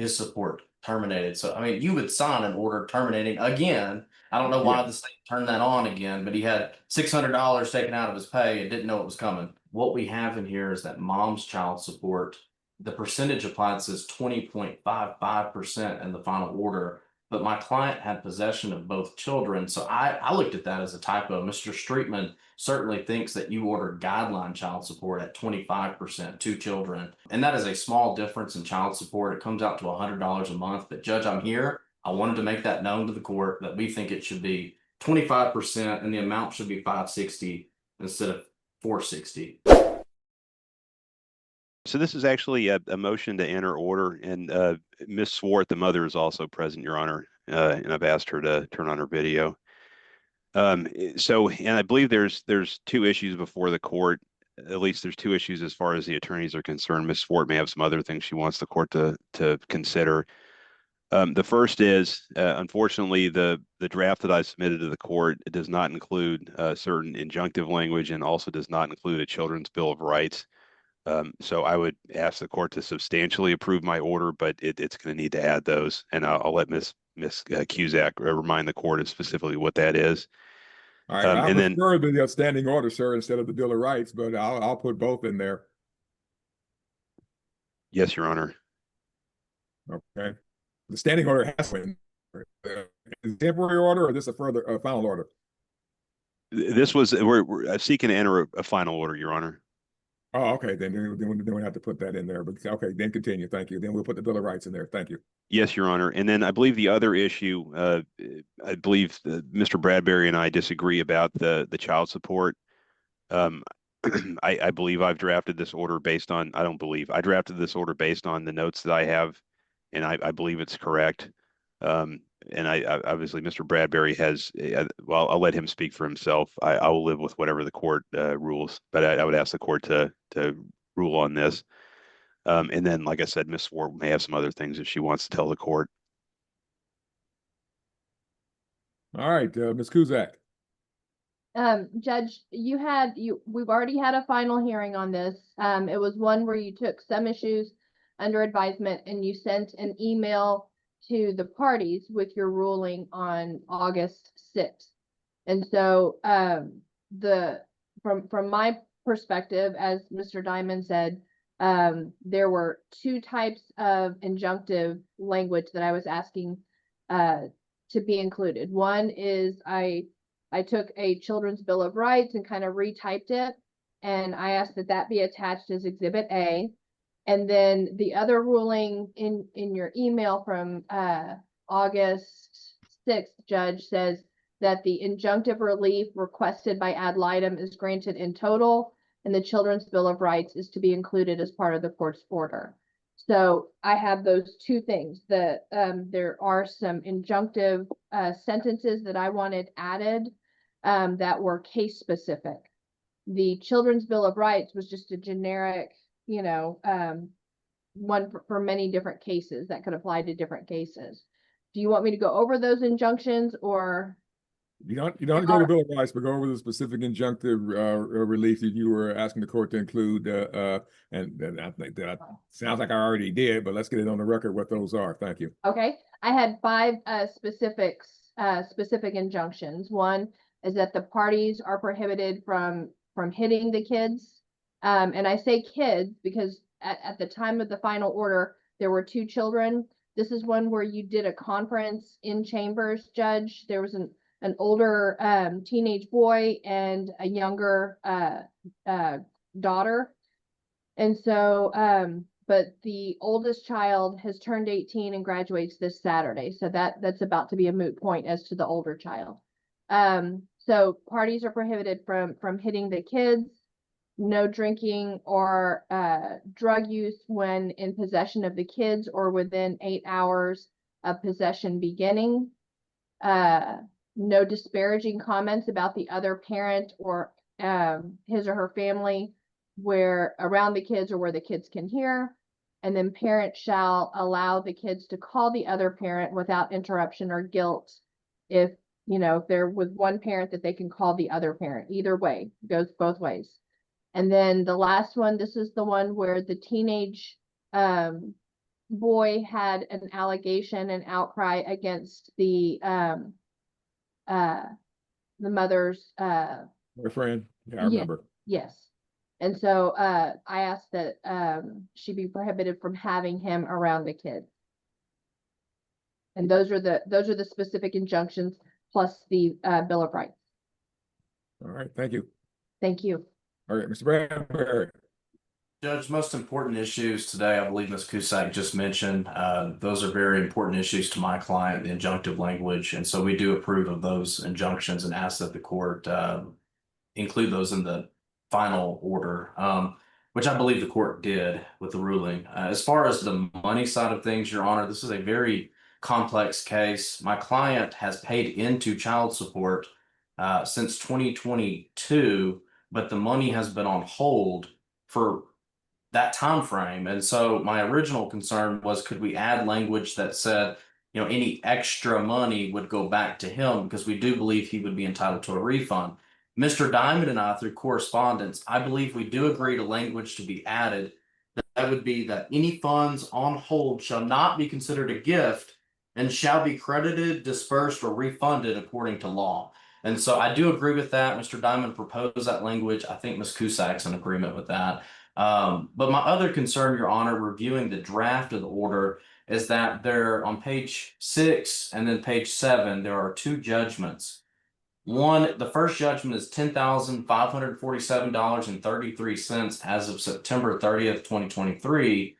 his support terminated. So, I mean, you would sign an order terminating again. I don't know Yeah. why the state turned that on again, but he had $600 taken out of his pay and didn't know it was coming. What we have in here is that mom's child support, the percentage applied says 20.55% in the final order, but my client had possession of both children. So I looked at that as a typo. Mr. Streetman certainly thinks that you ordered guideline child support at 25%, 2 children. And that is a small difference in child support. It comes out to $100 a month. But Judge, I'm here. I wanted to make that known to the court that we think it should be 25% and the amount should be 560 instead of 460. So this is actually a motion to enter order, and Ms. Swart, the mother, is also present, Your Honor, and I've asked her to turn on her video. And I believe there's two issues before the court. At least there's two issues as far as the attorneys are concerned. Ms. Swart may have some other things she wants the court to consider. The first is, unfortunately, the draft that I submitted to the court, it does not include certain injunctive language and also does not include a Children's Bill of Rights. So I would ask the court to substantially approve my order, but it's going to need to add those, and I'll let Ms. Cusack remind the court of specifically what that is. All right, I prefer the standing order, sir, instead of the Bill of Rights, but I'll put both in there. Yes, Your Honor. Okay. The standing order has to is it temporary order or is this a final order? This was we're seeking to enter a final order, Your Honor. Oh, okay. Then we have to put that in there. But okay, then continue. Thank you. Then we'll put the Bill of Rights in there. Thank you. Yes, Your Honor. And then I believe the other issue, I believe Mr. Bradbury and I disagree about the child support. I believe I've drafted this order based on, I don't believe, I drafted this order based on the notes that I have, and I believe it's correct. And I obviously Mr. Bradbury has, well, I'll let him speak for himself. I will live with whatever the court rules, but I would ask the court to rule on this. And then, like I said, Ms. Swart may have some other things that she wants to tell the court. All right, Ms. Cusack. Judge, we've already had a final hearing on this. It was one where you took some issues under advisement and you sent an email to the parties with your ruling on August 6th. And so from my perspective, as Mr. Diamond said, there were two types of injunctive language that I was asking to be included. One is I took a Children's Bill of Rights and kind of retyped it, and I asked that be attached as Exhibit A. And then the other ruling in your email from August 6th, Judge, says that the injunctive relief requested by ad litem is granted in total, and the Children's Bill of Rights is to be included as part of the court's order. So I have those two things. There are some injunctive sentences that I wanted added that were case specific. The Children's Bill of Rights was just a generic, one for many different cases that could apply to different cases. Do you want me to go over those injunctions, or? You don't go to Bill of Rights, but go over the specific injunctive relief that you were asking the court to include. And I think that sounds like I already did, but let's get it on the record what those are. Thank you. Okay, I had 5 specific injunctions. One is that the parties are prohibited from hitting the kids, and I say kids because at the time of the final order there were 2 children. This is one where you did a conference in chambers, Judge. There was an older teenage boy and a younger daughter. And so, but the oldest child has turned 18 and graduates this Saturday. So that's about to be a moot point as to the older child. So parties are prohibited from hitting the kids, no drinking or drug use when in possession of the kids or within 8 hours of possession beginning. No disparaging comments about the other parent or his or her family where around the kids or where the kids can hear. And then parents shall allow the kids to call the other parent without interruption or guilt if they're with one parent, that they can call the other parent. Either way, it goes both ways. And then the last one, this is the one where the teenage boy had an allegation and outcry against the mother's Boyfriend, yeah, I Yeah. remember. yes. And so I asked that she be prohibited from having him around the kids. And those are the specific injunctions plus the Bill of Rights. All right, thank you. Thank you. All right, Mr. Bradbury. Judge, most important issues today, I believe Ms. Cusack just mentioned, those are very important issues to my client, the injunctive language. And so we do approve of those injunctions and ask that the court include those in the final order, which I believe the court did with the ruling. As far as the money side of things, Your Honor, this is a very complex case. My client has paid into child support since 2022, but the money has been on hold for that time frame. And so my original concern was, could we add language that said, you know, any extra money would go back to him, because we do believe he would be entitled to a refund. Mr. Diamond and I, through correspondence, I believe we do agree to language to be added. That would be that any funds on hold shall not be considered a gift and shall be credited, dispersed, or refunded according to law. And so I do agree with that. Mr. Diamond proposed that language. I think Ms. Cusack's in agreement with that. But my other concern, Your Honor, reviewing the draft of the order, is that there on page 6 and then page 7, there are two judgments. One, the first judgment is $10,547.33 as of September 30th, 2023.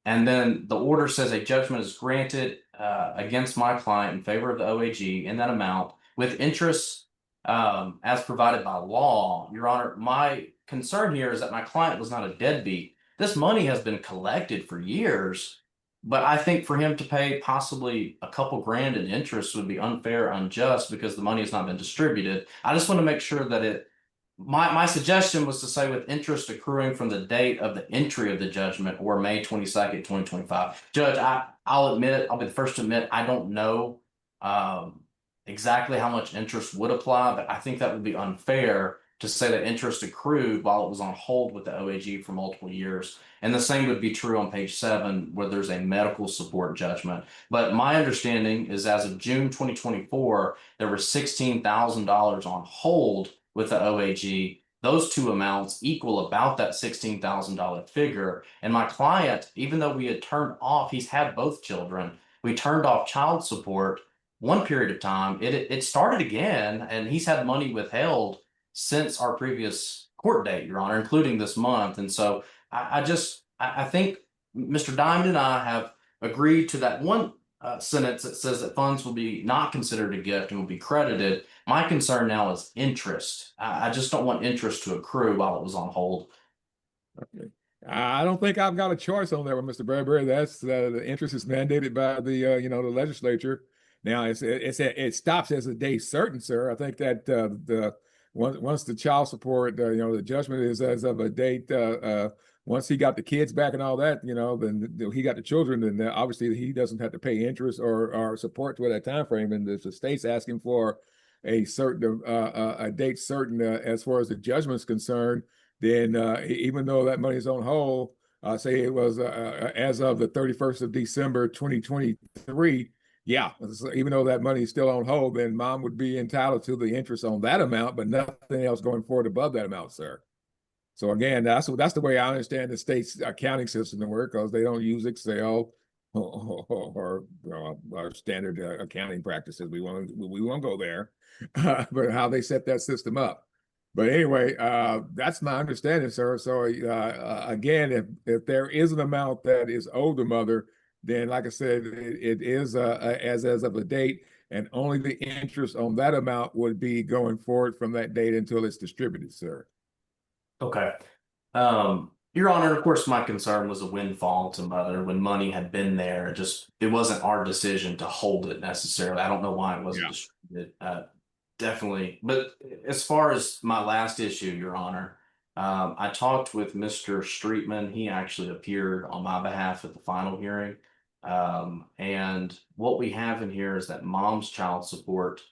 And then the order says a judgment is granted against my client in favor of the OAG in that amount with interest as provided by law. Your Honor, my concern here is that my client was not a deadbeat. This money has been collected for years, but I think for him to pay possibly a couple grand in interest would be unfair, unjust, because the money has not been distributed. I just want to make sure that my suggestion was to say with interest accruing from the date of the entry of the judgment, or May 22nd, 2025. Judge, I'll admit, I'll be the first to admit, I don't know exactly how much interest would apply, but I think that would be unfair to say that interest accrued while it was on hold with the OAG for multiple years. And the same would be true on page 7, where there's a medical support judgment. But my understanding is, as of June 2024, there was $16,000 on hold with the OAG. Those two amounts equal about that $16,000 figure. And my client, even though we had turned off, he's had both children, we turned off child support one period of time. It started again, and he's had money withheld since our previous court date, Your Honor, including this month. And so I think Mr. Diamond and I have agreed to that one sentence that says that funds will be not considered a gift and will be credited. My concern now is interest. I just don't want interest to accrue while it was on hold. Okay. I don't think I've got a choice on that one, Mr. Bradbury. That's the interest is mandated by the the legislature. Now it stops as a day certain, sir. I think that once the child support the judgment is as of a date, once he got the kids back and all that, then he got the children, then obviously he doesn't have to pay interest or support to that time frame. And if the state's asking for a certain a date certain as far as the judgment's concerned, then even though that money is on hold, say it was as of the 31st of December 2023. Yeah, even though that money is still on hold, then mom would be entitled to the interest on that amount, but nothing else going forward above that amount, sir. So again, that's the way I understand the state's accounting system to work, because they don't use Excel or standard accounting practices. We won't go there, but how they set that system up. But anyway, that's my understanding, sir. So again, if there is an amount that is owed the mother, then like I said, it is as of a date, and only the interest on that amount would be going forward from that date until it's distributed, sir. Okay. Your Honor, of course, my concern was a windfall to mother when money had been there. It wasn't our decision to hold it necessarily. I don't know why it wasn't distributed. Definitely. But as far as my last issue, Your Honor, I talked with Mr. Streetman. He actually appeared on my behalf at the final hearing. And what we have in here is that mom's child support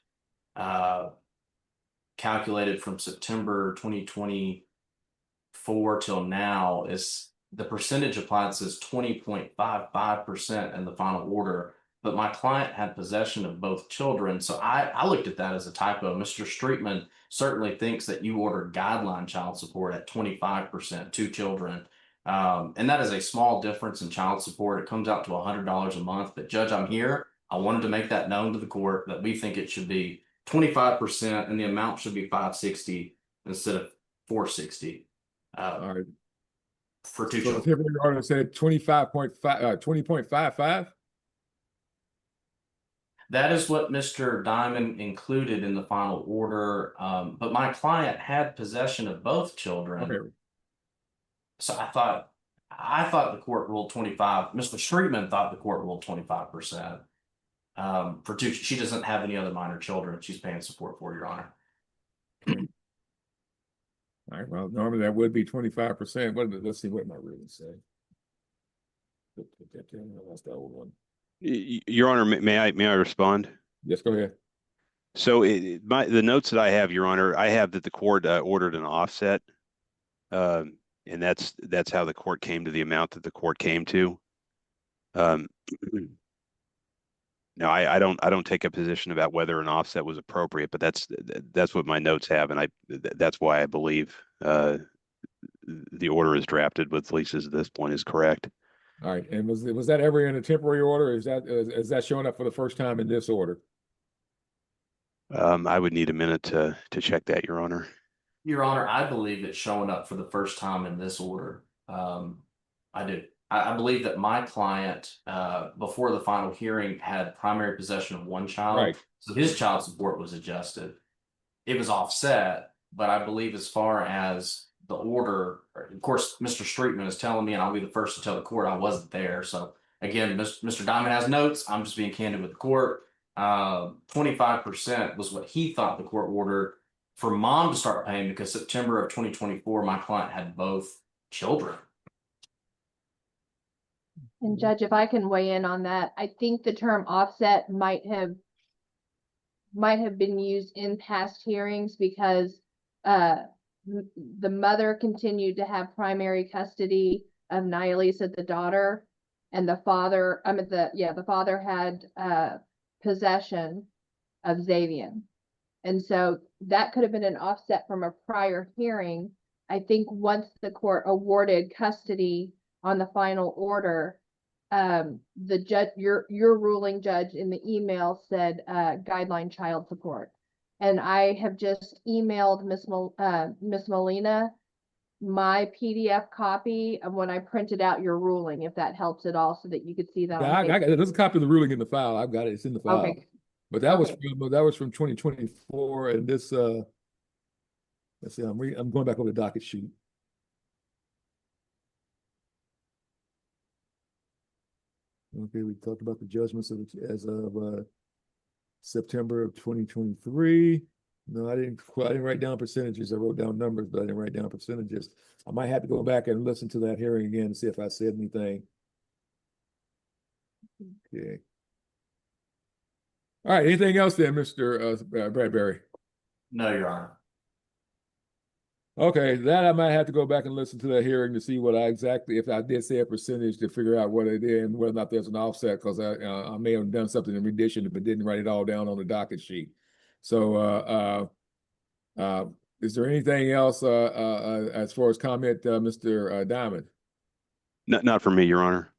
calculated from September 2024 till now is the percentage applied says 20.55% in the final order, but my client had possession of both children. So I looked at that as a typo. Mr. Streetman certainly thinks that you ordered guideline child support at 25%, 2 children. And that is a small difference in child support. It comes out to $100 a month. But Judge, I'm here. I wanted to make that known to the court that we think it should be 25% and the amount should be $560 instead of $460 All right. for 2 So the children. temporary order said 25.5, 20.55. That is what Mr. Diamond included in the final order. But my client had possession of both children. Okay. So I thought the court ruled 25. Mr. Streetman thought the court ruled 25%. For 2, she doesn't have any other minor children she's paying support for, Your Honor. All right, well, normally that would be 25%. Let's see what my ruling say. That's the old one. Your Honor, may I respond? Yes, go ahead. So the notes that I have, Your Honor, I have that the court ordered an offset, and that's how the court came to the amount that the court came to. No, I don't take a position about whether an offset was appropriate, but that's what my notes have, and that's why I believe the order is drafted with leases at this point is correct. All right, and was that ever in a temporary order? Or is that showing up for the first time in this order? I would need a minute to check that, Your Honor. Your Honor, I believe it's showing up for the first time in this order. I do. I believe that my client, before the final hearing, had primary possession of 1 child. Right. So his child support was adjusted. It was offset, but I believe as far as the order, of course, Mr. Streetman is telling me, and I'll be the first to tell the court I wasn't there. So again, Mr. Diamond has notes. I'm just being candid with the court. 25% was what he thought the court ordered for mom to start paying because September of 2024, my client had both children. And Judge, if I can weigh in on that, I think the term offset might have been used in past hearings because the mother continued to have primary custody of Nihilisa, the daughter, and the father, the father had possession of Xavian. And so that could have been an offset from a prior hearing. I think once the court awarded custody on the final order, the judge, your ruling, Judge, in the email said guideline child support. And I have just emailed Miss Molina my PDF copy of when I printed out your ruling, if that helps at all, so that you could see that. Yeah, there's a copy of the ruling in the file. I've got it. It's in the file. Okay. But that was from 2024, and this let's see, I'm going back over the docket sheet. Okay, we talked about the judgments as of September of 2023. No, I didn't write down percentages. I wrote down numbers, but I didn't write down percentages. I might have to go back and listen to that hearing again and see if I said anything. Okay. All right, anything else then, Mr. Bradbury? No, Your Honor. Okay, that I might have to go back and listen to that hearing to see what if I did say a percentage, to figure out what it is and whether or not there's an offset, because I may have done something in addition but didn't write it all down on the docket sheet. So is there anything else as far as comment, Mr. Diamond? Not for me, Your Honor.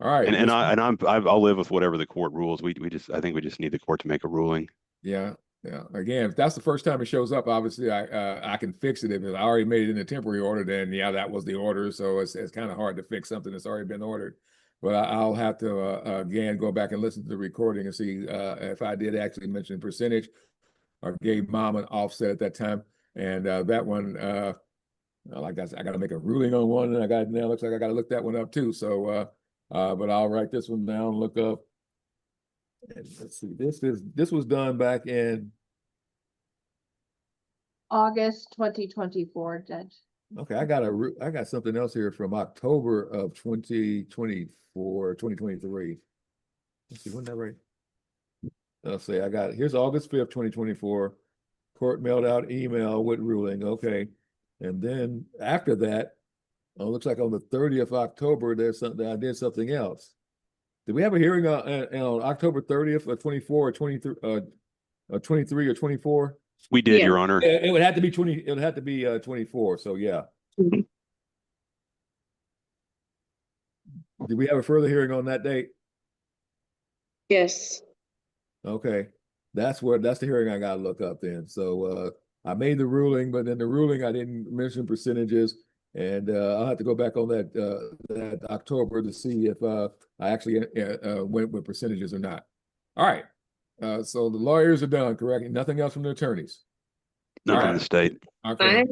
All right, I'll live with whatever the court rules. I think we just need the court to make a ruling. Yeah. Again, if that's the first time it shows up, obviously I can fix it. If I already made it in a temporary order, then yeah, that was the order. So it's kind of hard to fix something that's already been ordered. But I'll have to again go back and listen to the recording and see if I did actually mention percentage or gave mom an offset at that time. And that one, like I said, I got to make a ruling on one, and now looks like I got to look that one up too. So, but I'll write this one down, look up. And let's see, this was done back in August 2024, Judge. Okay, I got something else here from October of 2023. Let's see, when that right? Let's see, here's August 5th, 2024. Court mailed out email with ruling. Okay. And then after that, Oh, it looks like on the 30th of October, there's something, I did something else. Did we have a hearing on October 30th or 24 or 23, 23 or 24? We did, Yeah. Your Honor. It would have to be 20, it would have to be 24, so yeah. Mhm. Did we have a further hearing on that date? Yes. Okay, that's the hearing I gotta look up then. So I made the ruling, but in the ruling I didn't mention percentages, and I'll have to go back on that October to see if I actually went with percentages or not. All right, so the lawyers are done, correct? Nothing else from the attorneys. Not All from right. the state. Okay.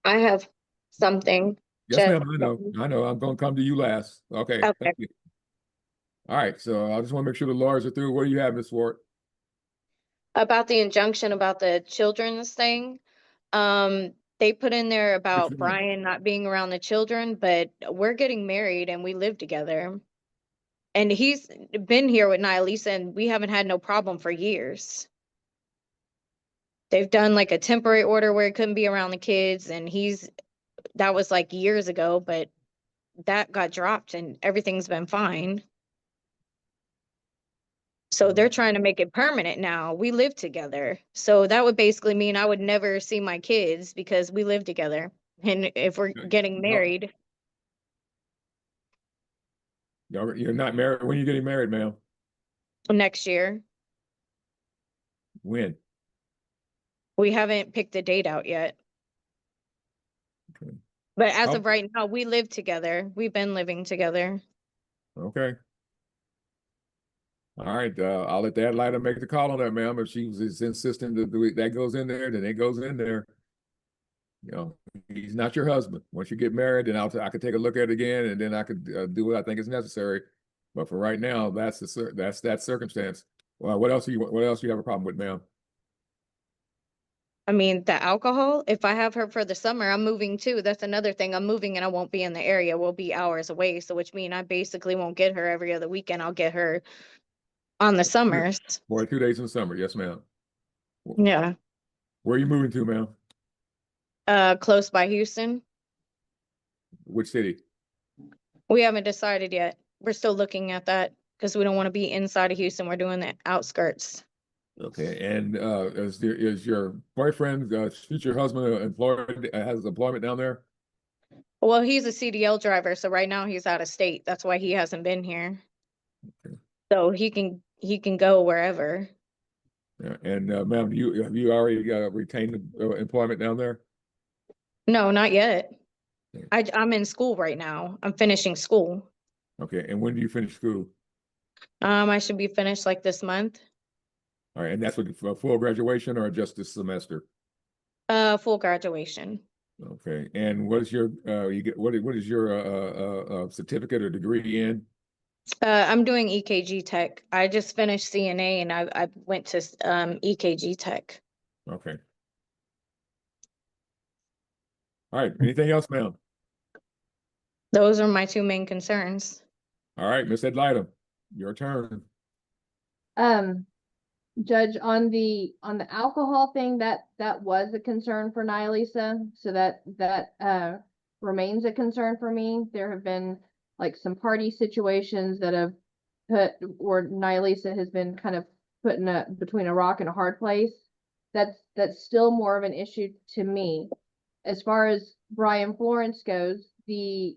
I have something. Yes, Judge. ma'am. I know. I'm gonna come to you last. Okay. Okay. Thank you. All right. So I just want to make sure the lawyers are through. What do you have, Ms. Ward? About the injunction about the children's thing. They put in there about one? Brian not being around the children, but we're getting married and we live together. And he's been here with Nilisa and we haven't had no problem for years. They've done like a temporary order where he couldn't be around the kids and that was like years ago, but that got dropped and everything's been fine. So they're trying to make it permanent now. We live together. So that would basically mean I would never see my kids because we live together. And if we're Okay. getting No. married You're not married. When are you getting married, ma'am? next year, When? we haven't picked a date out yet. Okay. But as Oh. of right now, we live together. We've been living together. Okay. All right. I'll let the ad lighter make the call on that, ma'am. If she was insistent that goes in there, then it goes in there. You know, he's not your husband. Once you get married, then I could take a look at it again, and then I could do what I think is necessary. But for right now, that's that circumstance. Well, what else do you have a problem with, ma'am? I mean, the alcohol, if I have her for the summer, I'm moving too. That's another thing. I'm moving and I won't be in the area. We'll be hours away. So which means I basically won't get her every other weekend. I'll get her on the summers. For 2 days in the summer, yes, ma'am. Yeah. Where are you moving to, ma'am? Close by Houston. Which city? We haven't decided yet. We're still looking at that because we don't want to be inside of Houston. We're doing the outskirts. Okay, and is your boyfriend, future husband, employed, has employment down there? Well, he's a CDL driver, so right now he's out of state. That's why he hasn't been here. Okay. So he can go wherever. Yeah, and ma'am, have you already retained employment down there? No, not yet. Okay. I'm in school right now. I'm finishing school. Okay, and when do you finish school? I should be finished like this month. All right, and that's with full graduation or just this semester? Full graduation. Okay, and what is your what is your certificate or degree in? I'm doing EKG tech. I just finished CNA and I went to EKG tech. Okay. All right, anything else, ma'am? Those are my two main concerns. All right, Ms. Edlightem, your turn. Judge, on the alcohol thing, that was a concern for Nilisa, so that remains a concern for me. There have been like some party situations that have where Nilisa has been kind of put in between a rock and a hard place. That's still more of an issue to me. As far as Brian Florence goes, the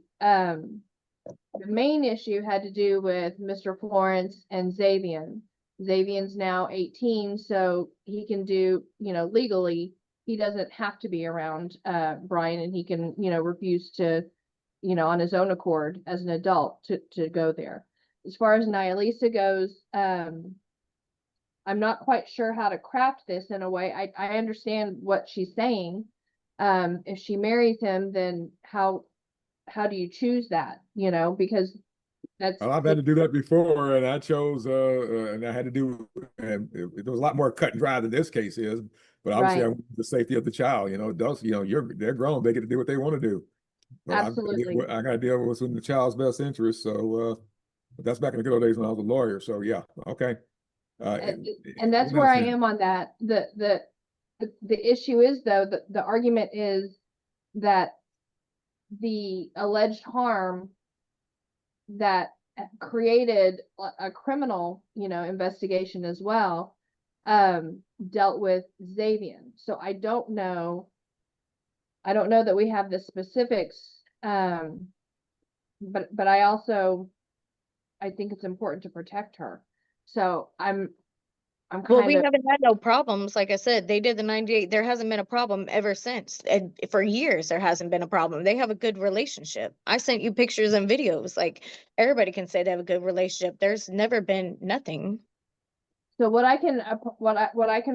main issue had to do with Mr. Florence and Xavian. Xavian's now 18, so he can do, legally, he doesn't have to be around Brian, and he can, refuse to, on his own accord as an adult to go there. As far as Nilisa goes, I'm not quite sure how to craft this in a way. I understand what she's saying. If she marries him, then how do you choose that? Because that's Well, I've had to do that before, and I chose, and I had to do, and it was a lot more cut and dry than this case is. But obviously, Right. I want the safety of the child. Adults, they're grown; they get to do what they want to do. But absolutely. I got to deal with what's in the child's best interest. So, but that's back in the good old days when I was a lawyer. So, yeah, okay. And that's where I am on that. The issue is, though, the argument is that the alleged harm that created a criminal, investigation as well, dealt with Xavier. So I don't know that we have the specifics, but I think it's important to protect her. So I'm Well, we kind of, haven't had no problems. Like I said, they did the 98. There hasn't been a problem ever since. And for years, there hasn't been a problem. They have a good relationship. I sent you pictures and videos. Like everybody can say they have a good relationship. There's never been nothing. so what I can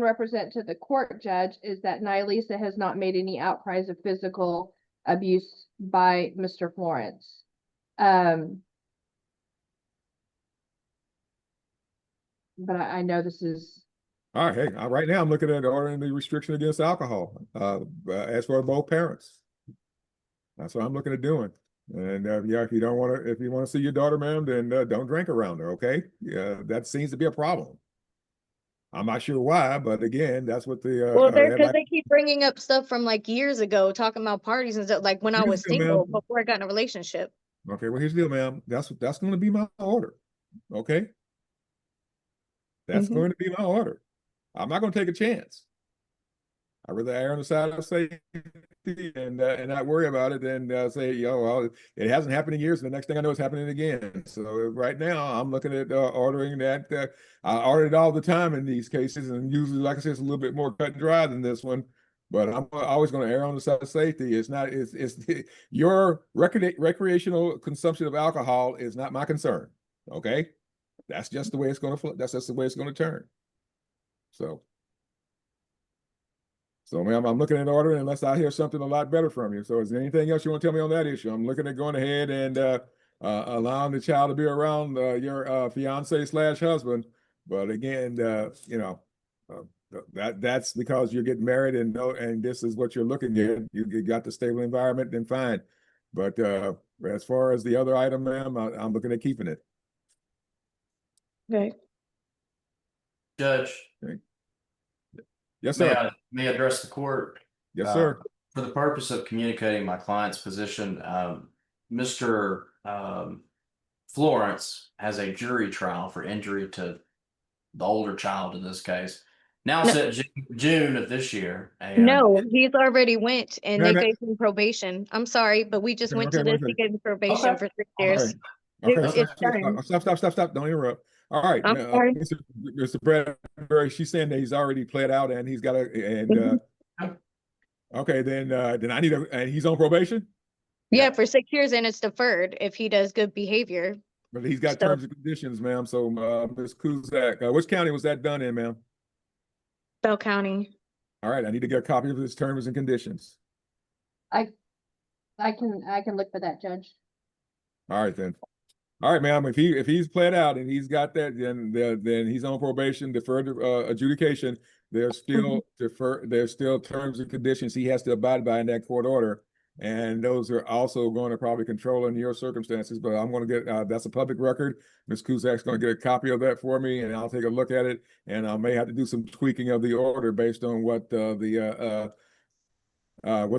represent to the court, Judge, is that Nilisa has not made any outcries of physical abuse by Mr. Florence. But I know this is, All right, hey, right now I'm looking at ordering the restriction against alcohol, as for both parents. That's what I'm looking at doing. And yeah, if you want to see your daughter, ma'am, then don't drink around her, okay? Yeah, that seems to be a problem. I'm not sure why, but again, that's what the Well, because they keep bringing up stuff from like years ago, talking about parties and stuff, like when I was single before I got in a relationship. Okay, well, here's the deal, ma'am. That's going to be my order. Okay, that's going to be my order. I'm not going to take a chance. I'd rather err on the side of safety and not worry about it than say, well, it hasn't happened in years, and the next thing I know, it's happening again. So right now, I'm looking at ordering that. I order it all the time in these cases, and usually, like I said, it's a little bit more cut and dry than this one. But I'm always going to err on the side of safety. It's not. It's your recreational consumption of alcohol is not my concern. Okay, that's just the way it's going to. That's just the way it's going to turn. So, ma'am, I'm looking at ordering unless I hear something a lot better from you. So is there anything else you want to tell me on that issue? I'm looking at going ahead and allowing the child to be around your fiance / husband. But again, that's because you're getting married and this is what you're looking at. You got the stable environment, then fine. But as far as the other item, ma'am, I'm looking at keeping it. Okay. Judge, Okay. Yes, sir. May I address the court? Yes, sir. For the purpose of communicating my client's position, Mr. Florence has a jury trial for injury to the older child in this case. Now set June of this year. And no, he's already went and No, they no. gave him probation. I'm sorry, but we just went to this to give him probation Okay. for 6 years. Okay. It's done. Stop. Don't interrupt. All right. I'm sorry. Mr. Bradbury, she's saying that he's already pled out and he's got okay, then I need and he's on probation? Yeah, for 6 years and it's deferred if he does good behavior. But he's got terms and conditions, ma'am. So Ms. Kuzak, which county was that done in, ma'am? Bell County. All right, I need to get a copy of his terms and conditions. I can look for that, Judge. All right, then. All right, ma'am. If he's pled out and he's got that, then he's on probation, deferred adjudication. There's still terms and conditions he has to abide by in that court order, and those are also going to probably control in your circumstances. But I'm going to get that's a public record. Ms. Kuzak's going to get a copy of that for me, and I'll take a look at it. And I may have to do some tweaking of the order based on what was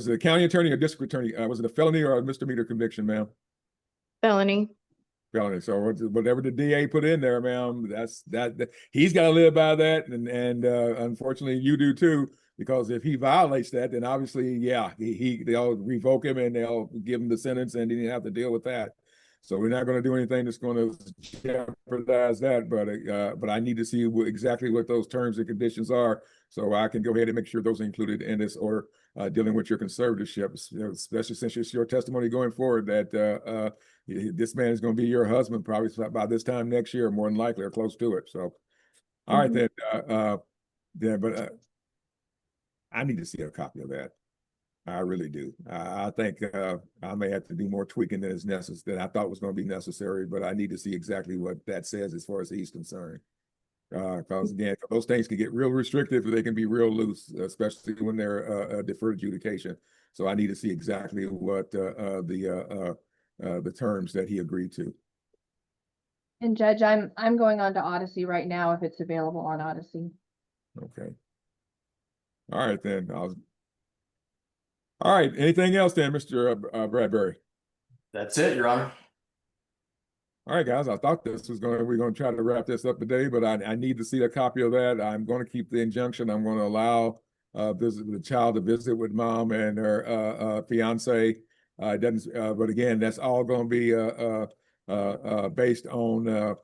it a county attorney or district attorney? Was it a felony or a misdemeanor conviction, ma'am? Felony. Felony. So whatever the DA put in there, ma'am, that he's got to live by that, and unfortunately you do too, because if he violates that, then obviously, yeah, they'll revoke him and they'll give him the sentence, and then you have to deal with that. So we're not going to do anything that's going to jeopardize that, but I need to see exactly what those terms and conditions are, so I can go ahead and make sure those are included in this order dealing with your conservatorship, especially since it's your testimony going forward that this man is going to be your husband probably by this time next year, more than likely, or close to it. So, all right, then, but I need to see a copy of that. I really do. I think I may have to do more tweaking than is necessary, that I thought was going to be necessary, but I need to see exactly what that says as far as he's concerned. Because again, those things can get real restrictive, or they can be real loose, especially when they're deferred adjudication. So I need to see exactly what the terms that he agreed to. And Judge, I'm going on to Odyssey right now if it's available on Odyssey. Okay. All right, then. All All right, anything else then, Mr. Bradbury? That's it, Your Honor. All right, guys, I thought this was we're going to try to wrap this up today, but I need to see a copy of that. I'm going to keep the injunction. I'm going to allow the child to visit with mom and her fiance. It doesn't, but again, that's all going to be based on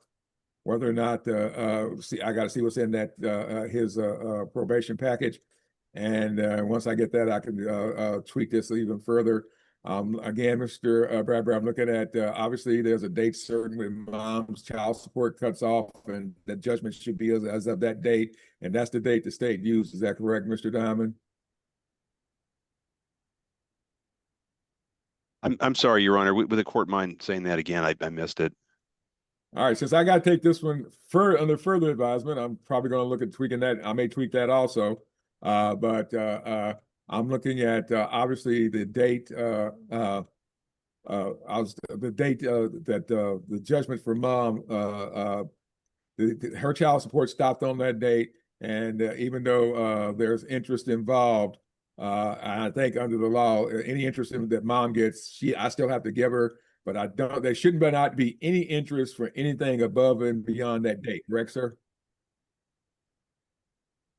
whether or not I got to see what's in that his probation package, and once I get that, I can tweak this even further. Again, Mr. Bradbury, I'm looking at obviously there's a date certain when mom's child support cuts off, and the judgment should be as of that date, and that's the date the state used. Is that correct, Mr. Diamond? I'm sorry, Your Honor. With the court mind saying that again, I missed it. All right, since I got to take this one under further advisement, I'm probably going to look at tweaking that. I may tweak that also, but I'm looking at obviously the date. The date that the judgment for mom, her child support stopped on that date, and even though there's interest involved, I think under the law, any interest that mom gets, I still have to give her. But I don't. There shouldn't not be any interest for anything above and beyond that date, correct, sir?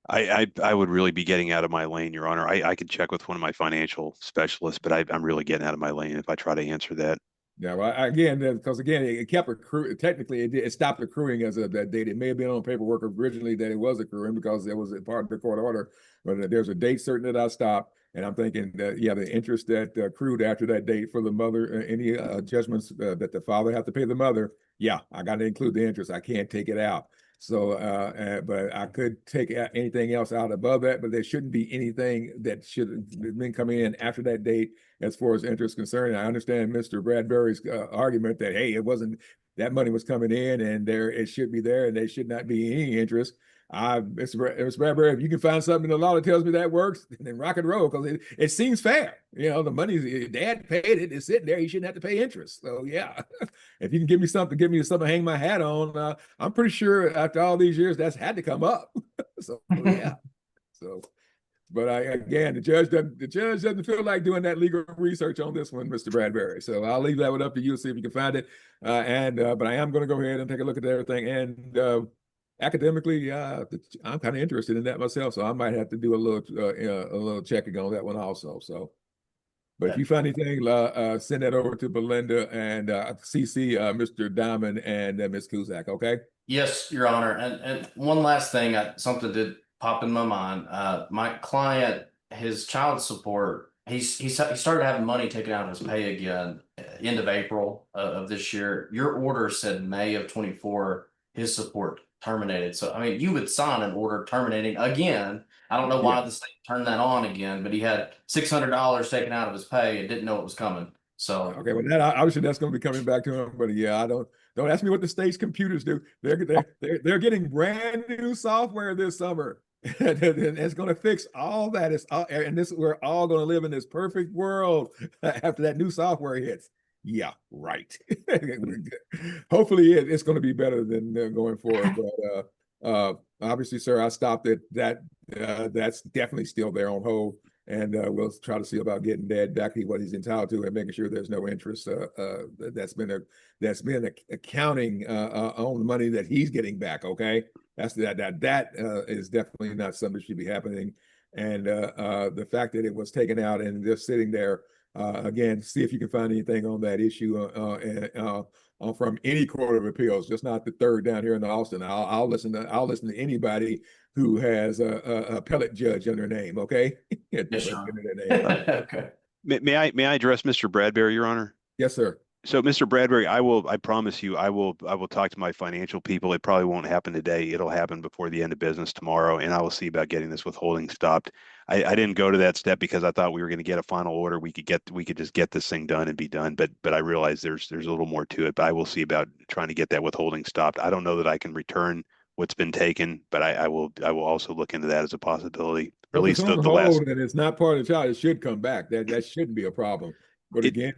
I would really be getting out of my lane, Your Honor. I could check with one of my financial specialists, but I'm really getting out of my lane if I try to answer that. Yeah, well, again, because again, it kept accruing. Technically, it stopped accruing as of that date. It may have been on paperwork originally that it was accruing because it was a part of the court order, but there's a date certain that I stopped. And I'm thinking that, yeah, the interest that accrued after that date for the mother, any judgments that the father have to pay the mother, yeah, I got to include the interest. I can't take it out. So, but I could take anything else out above that, but there shouldn't be anything that should have been coming in after that date as far as interest concerned. I understand Mr. Bradbury's argument that, hey, it wasn't, that money was coming in and it should be there and there should not be any interest. Mr. Bradbury, if you can find something in the law that tells me that works, then rock and roll, because it seems fair. You know, the money, dad paid it, it's sitting there, he shouldn't have to pay interest. So yeah, if you can give me something to hang my hat on, I'm pretty sure after all these years, that's had to come up. So yeah. So, but again, the judge doesn't feel like doing that legal research on this one, Mr. Bradbury. So I'll leave that one up to you, see if you can find it. But I am going to go ahead and take a look at everything. And academically, I'm kind of interested in that myself, so I might have to do a little checking on that one also. So, but if you find anything, send that over to Belinda and CC Mr. Diamond and Ms. Cusack. Okay. Yes, Your Honor. And one last thing, something did pop in my mind. My client, his child support, he started having money taken out of his pay again, end of April of this year. Your order said May of 24, his support terminated. So, I mean, you would sign an order terminating again. I don't know why the state turned that on again, but he had $600 taken out of his pay and didn't know it was coming. So, okay, well, that obviously that's going to be coming back to him. But yeah, don't ask me what the state's computers do. They're getting brand new software this summer. And it's going to fix all that. We're all going to live in this perfect world after that new software hits. Yeah, right. Hopefully it's going to be better than going forward. But obviously, sir, I stopped it. That's definitely still there on hold. And we'll try to see about getting Dad back to what he's entitled to and making sure there's no interest that's been accounting on the money that he's getting back. Okay, that is definitely not something that should be happening. And the fact that it was taken out and just sitting there. Again, see if you can find anything on that issue from any court of appeals, just not the third down here in Austin. I'll listen to anybody who has a appellate judge in their name. Okay. yes, sir. Okay. May I address Mr. Bradbury, Your Honor? Yes, sir. So, Mr. Bradbury, I promise you, I will talk to my financial people. It probably won't happen today. It'll happen before the end of business tomorrow, and I will see about getting this withholding stopped. I didn't go to that step because I thought we were going to get a final order. We could just get this thing done and be done. But I realize there's a little more to it. But I will see about trying to get that withholding stopped. I don't know that I can return what's been taken, but I will also look into that as a possibility. Or at least the last. And it's not part of the child. It should come back. That shouldn't be a problem. But again,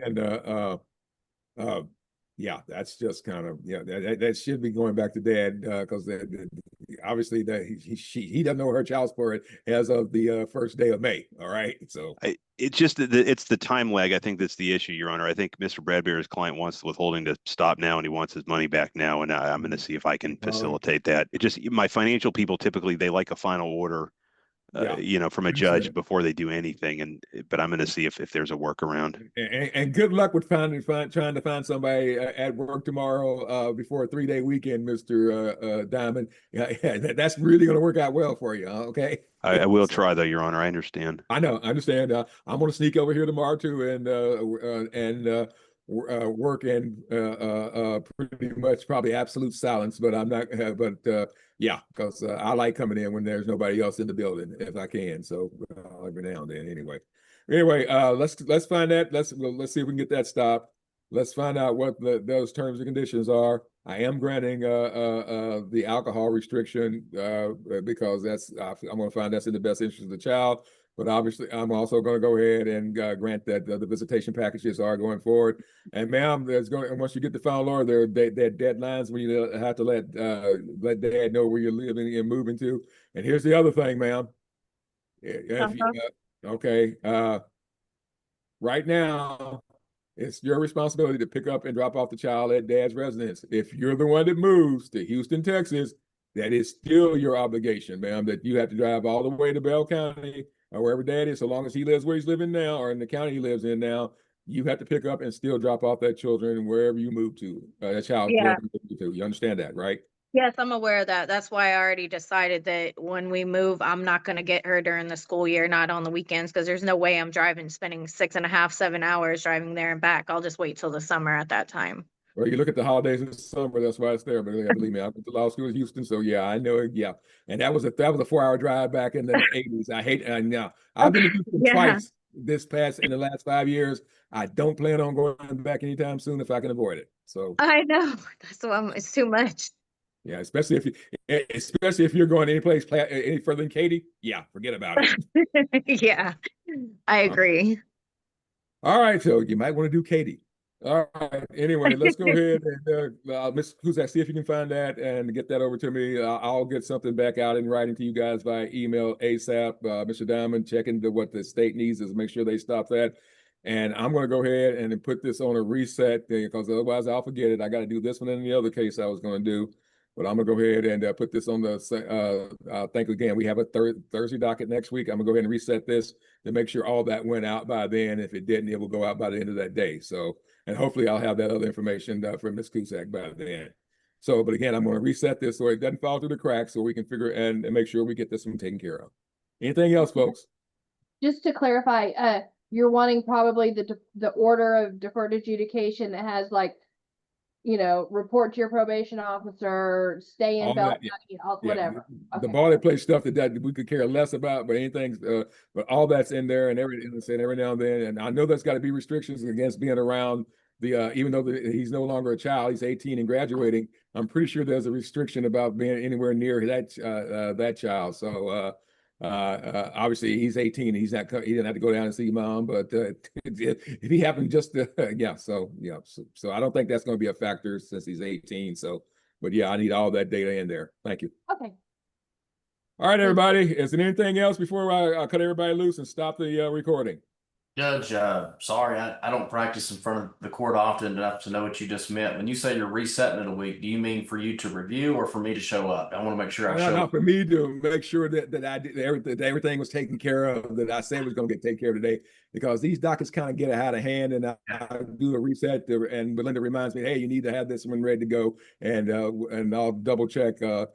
yeah, that's just kind of that should be going back to Dad because obviously that he doesn't know her child support as of the first day of May. All right. So It's just it's the time lag. I think that's the issue, Your Honor. I think Mr. Bradbury's client wants the withholding to stop now, and he wants his money back now. And I'm going to see if I can facilitate that. It just my financial people typically they like a final order, from a judge before they do anything. But I'm going to see if there's a workaround. And good luck with trying to find somebody at work tomorrow before a 3-day weekend, Mr. Diamond. Yeah, that's really going to work out well for you. Okay. I will try though, Your Honor. I understand. I know. I understand. I'm going to sneak over here tomorrow too and work in pretty much probably absolute silence. But I'm not. Yeah, because I like coming in when there's nobody else in the building if I can. So every now and then, anyway. Let's find that. Let's see if we can get that stopped. Let's find out what those terms and conditions are. I am granting the alcohol restriction because I'm going to find that's in the best interest of the child. But obviously, I'm also going to go ahead and grant that the visitation packages are going forward. And ma'am, once you get the final order, there are deadlines when you have to let dad know where you're living and moving to. And here's the other thing, ma'am. Okay. Right now, it's your responsibility to pick up and drop off the child at dad's residence. If you're the one that moves to Houston, Texas, that is still your obligation, ma'am, that you have to drive all the way to Bell County or wherever dad is, so long as he lives where he's living now or in the county he lives in now, you have to pick up and still drop off that children wherever you move to, that child. Yeah. You understand that, right? Yes, I'm aware of that. That's why I already decided that when we move, I'm not going to get her during the school year, not on the weekends, because there's no way I'm spending 6.5, 7 hours driving there and back. I'll just wait till the summer at that time. Well, you look at the holidays in the summer, that's why it's there. But yeah, believe me, I went to law school in Houston, so yeah, I know it. Yeah, and that was a 4-hour drive back in the 80s. I hate it now. I've been to Houston twice in the last 5 years. I don't plan on going back anytime soon if I can avoid it. So I know that's why it's too much. Yeah, especially if you're going any further than Katy. Yeah, forget about it. Yeah, I agree. All right, so you might want to do Katy. All right. Anyway, let's go ahead and Ms. Cusack, see if you can find that and get that over to me. I'll get something back out in writing to you guys via email ASAP. Mr. Diamond, checking what the state needs is make sure they stop that. And I'm going to go ahead and put this on a reset because otherwise I'll forget it. I got to do this one and the other case I was going to do. But I'm going to go ahead and put this on the, thank you again. We have a Thursday docket next week. I'm going to go ahead and reset this to make sure all that went out by then. If it didn't, it will go out by the end of that day. So, and hopefully I'll have that other information from Ms. Cusack by then. So, but again, I'm going to reset this so it doesn't fall through the cracks so we can figure and make sure we get this one taken care of. Anything else, folks? Just to clarify, you're wanting probably the order of deferred adjudication that has like, report to your probation officer, stay in Bell County, whatever. The boilerplate stuff that we could care less about, but anything, but all that's in there and every now and then. And I know there's got to be restrictions against being around even though he's no longer a child, he's 18 and graduating. I'm pretty sure there's a restriction about being anywhere near that child. So obviously he's 18. He didn't have to go down and see mom, but if he happened just to, so I don't think that's going to be a factor since he's 18. So, but yeah, I need all that data in there. Thank you. Okay. All right, everybody. Is there anything else before I cut everybody loose and stop the recording? Judge, sorry, I don't practice in front of the court often enough to know what you just meant. When you say you're resetting it a week, do you mean for you to review or for me to show up? I want to make sure I show up. For me to make sure that I did everything was taken care of, that I said was going to get taken care of today, because these dockets kind of get out of hand, and I do a reset and Belinda reminds me, hey, you need to have this one ready to go, and I'll double check on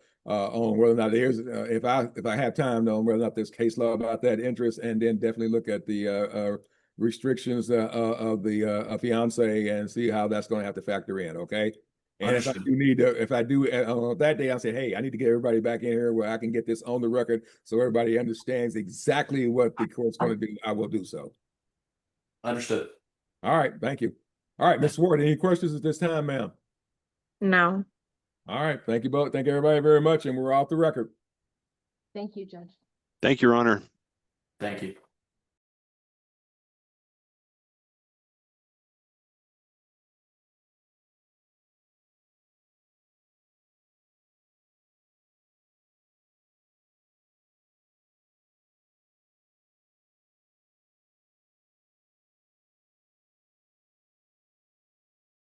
whether or not there's if I have time on whether or not there's case law about that interest, and then definitely look at the restrictions of the fiance and see how that's going to have to factor in. Okay. And if I do that day, I say, hey, I need to get everybody back in here where I can get this on the record so everybody understands exactly what the court's going to do. I will do so. Understood. All right. Thank you. All right, Ms. Ward, any questions at this time, ma'am? No. All right. Thank you both. Thank everybody very much. And we're off the record. Thank you, Judge. Thank you, Your Honor. Thank you.